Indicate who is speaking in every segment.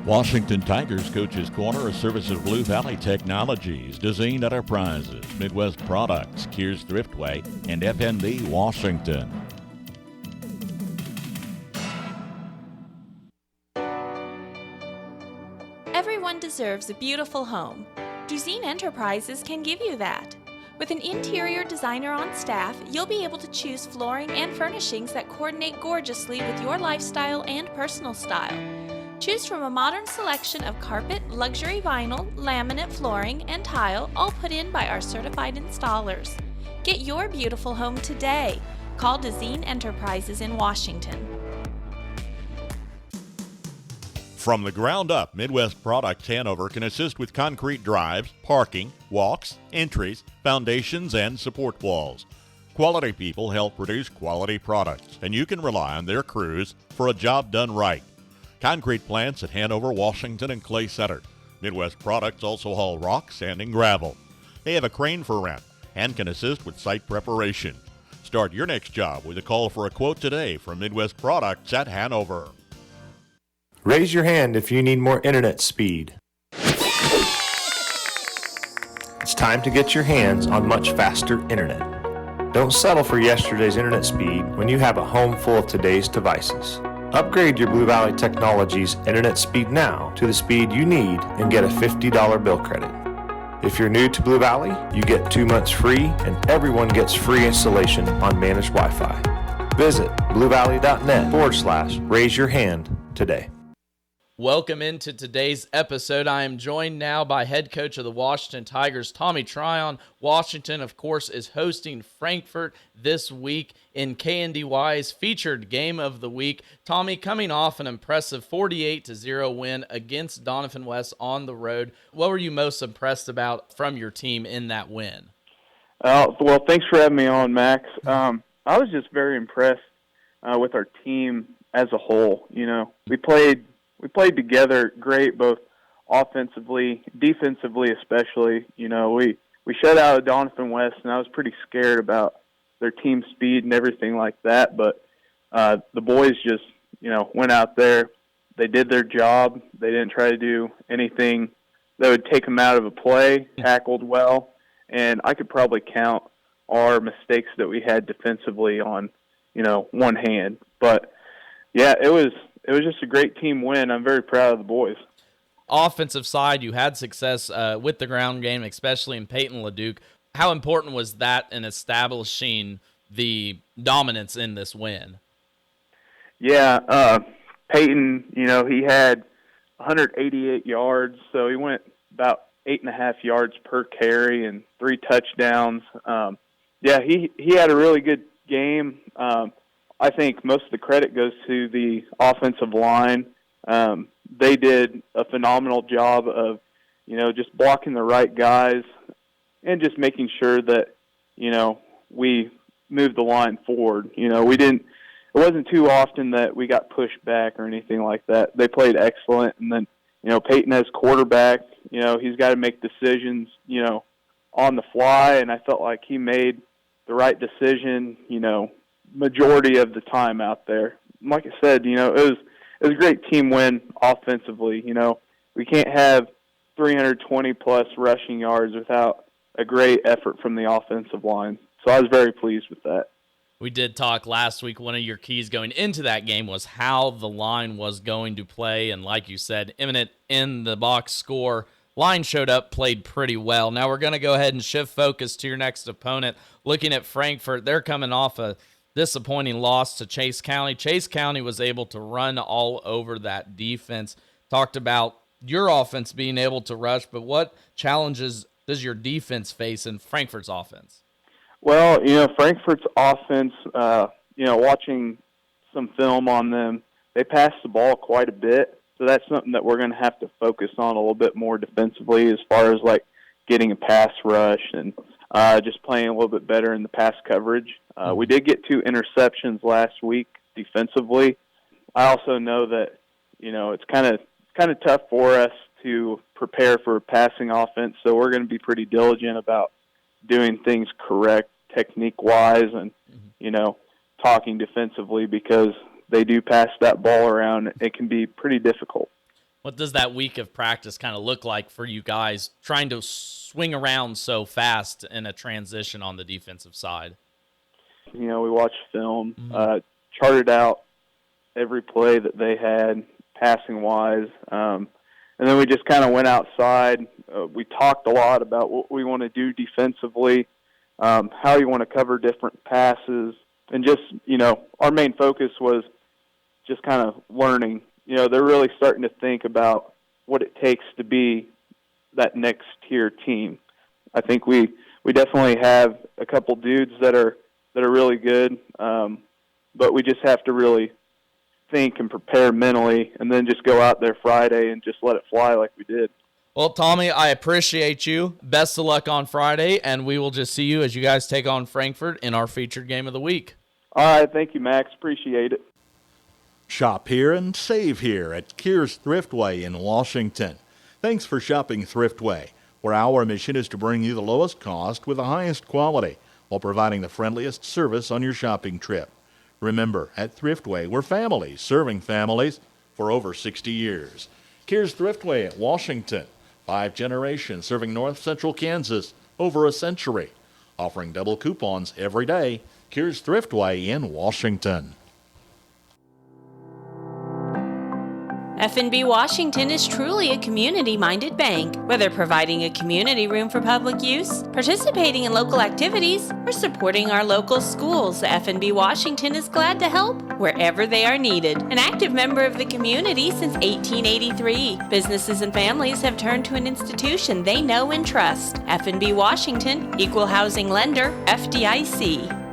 Speaker 1: Washington Tigers Coach's Corner, a service of Blue Valley Technologies, Dezeen Enterprises, Midwest Products, Kears Thriftway, and FNB Washington.
Speaker 2: Everyone deserves a beautiful home. Dezeen Enterprises can give you that. With an interior designer on staff, you'll be able to choose flooring and furnishings that coordinate gorgeously with your lifestyle and personal style. Choose from a modern selection of carpet, luxury vinyl, laminate flooring, and tile, all put in by our certified installers. Get your beautiful home today. Call Dezeen Enterprises in Washington.
Speaker 1: From the ground up, Midwest Products Hanover can assist with concrete drives, parking, walks, entries, foundations, and support walls. Quality people help produce quality products, and you can rely on their crews for a job done right. Concrete plants at Hanover, Washington, and Clay Center. Midwest Products also haul rock, sand, and gravel. They have a crane for rent and can assist with site preparation. Start your next job with a call for a quote today from Midwest Products at Hanover.
Speaker 3: Raise your hand if you need more internet speed. It's time to get your hands on much faster internet. Don't settle for yesterday's internet speed when you have a home full of today's devices. Upgrade your Blue Valley Technologies internet speed now to the speed you need and get a $50 bill credit. If you're new to Blue Valley, you get 2 months free and everyone gets free installation on managed Wi-Fi. Visit bluevalley.net/raise your hand today.
Speaker 4: Welcome into today's episode. I am joined now by head coach of the Washington Tigers, Tommy Tryon. Washington, of course, is hosting Frankfort this week in KNDY's featured game of the week. Tommy, coming off an impressive 48-0 win against Doniphan West on the road, what were you most impressed about from your team in that win?
Speaker 5: Well, thanks for having me on, Max. I was just very impressed with our team as a whole. You know, we played together great, both offensively, defensively especially. You know, we shut out Doniphan West, and I was pretty scared about their team speed and everything like that. But the boys just, you know, went out there. They did their job. They didn't try to do anything that would take them out of a play, tackled well. And I could probably count our mistakes that we had defensively on, you know, one hand. But, yeah, it was just a great team win. I'm very proud of the boys.
Speaker 4: Offensive side, you had success with the ground game, especially in Peyton LeDuc. How important was that in establishing the dominance in this win?
Speaker 5: Yeah, Peyton, you know, he had 188 yards, so he went about 8.5 yards per carry and 3 touchdowns. Yeah, he had a really good game. I think most of the credit goes to the offensive line. They did a phenomenal job of, you know, just blocking the right guys and just making sure that, you know, we moved the line forward. You know, it wasn't too often that we got pushed back or anything like that. They played excellent. And then, you know, Peyton as quarterback, you know, he's got to make decisions, you know, on the fly. And I felt like he made the right decision, you know, majority of the time out there. Like I said, you know, it was a great team win offensively. You know, we can't have 320-plus rushing yards without a great effort from the offensive line. So I was very pleased with that.
Speaker 4: We did talk last week. One of your keys going into that game was how the line was going to play. And like you said, imminent in the box score. Line showed up, played pretty well. Now we're going to go ahead and shift focus to your next opponent. Looking at Frankfort, they're coming off a disappointing loss to Chase County. Chase County was able to run all over that defense. Talked about your offense being able to rush, but what challenges does your defense face in Frankfort's offense?
Speaker 5: Well, you know, Frankfort's offense, you know, watching some film on them, they pass the ball quite a bit. So that's something that we're going to have to focus on a little bit more defensively as far as, like, getting a pass rush and just playing a little bit better in the pass coverage. We did get 2 interceptions last week defensively. I also know that, you know, it's kind of tough for us to prepare for a passing offense, so we're going to be pretty diligent about doing things correct technique-wise and, you know, talking defensively because they do pass that ball around. It can be pretty difficult.
Speaker 4: What does that week of practice kind of look like for you guys trying to swing around so fast in a transition on the defensive side?
Speaker 5: You know, we watched film, charted out every play that they had passing-wise, and then we just kind of went outside. We talked a lot about what we want to do defensively, how you want to cover different passes, and just, you know, our main focus was just kind of learning. You know, they're really starting to think about what it takes to be that next tier team. I think we definitely have a couple dudes that are really good, but we just have to really think and prepare mentally, and then just go out there Friday and just let it fly like we did.
Speaker 4: Well, Tommy, I appreciate you. Best of luck on Friday, and we will just see you as you guys take on Frankfort in our featured game of the week.
Speaker 5: All right, thank you, Max. Appreciate it.
Speaker 1: Shop here and save here at Kears Thriftway in Washington. Thanks for shopping Thriftway, where our mission is to bring you the lowest cost with the highest quality while providing the friendliest service on your shopping trip. Remember, at Thriftway, we're families serving families for over 60 years. Kears Thriftway at Washington, 5 generations serving north central Kansas over a century. Offering double coupons every day. Kears Thriftway in Washington.
Speaker 2: F&B Washington is truly a community-minded bank. Whether providing a community room for public use, participating in local activities, or supporting our local schools, F&B Washington is glad to help wherever they are needed. An active member of the community since 1883, businesses and families have turned to an institution they know and trust. F&B Washington, Equal Housing Lender, FDIC.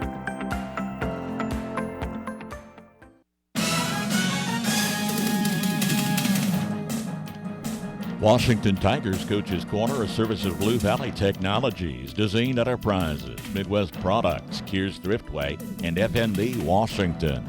Speaker 1: Washington Tigers Coach's Corner, a service of Blue Valley Technologies, Dezeen Enterprises, Midwest Products, Kears Thriftway, and FNB Washington.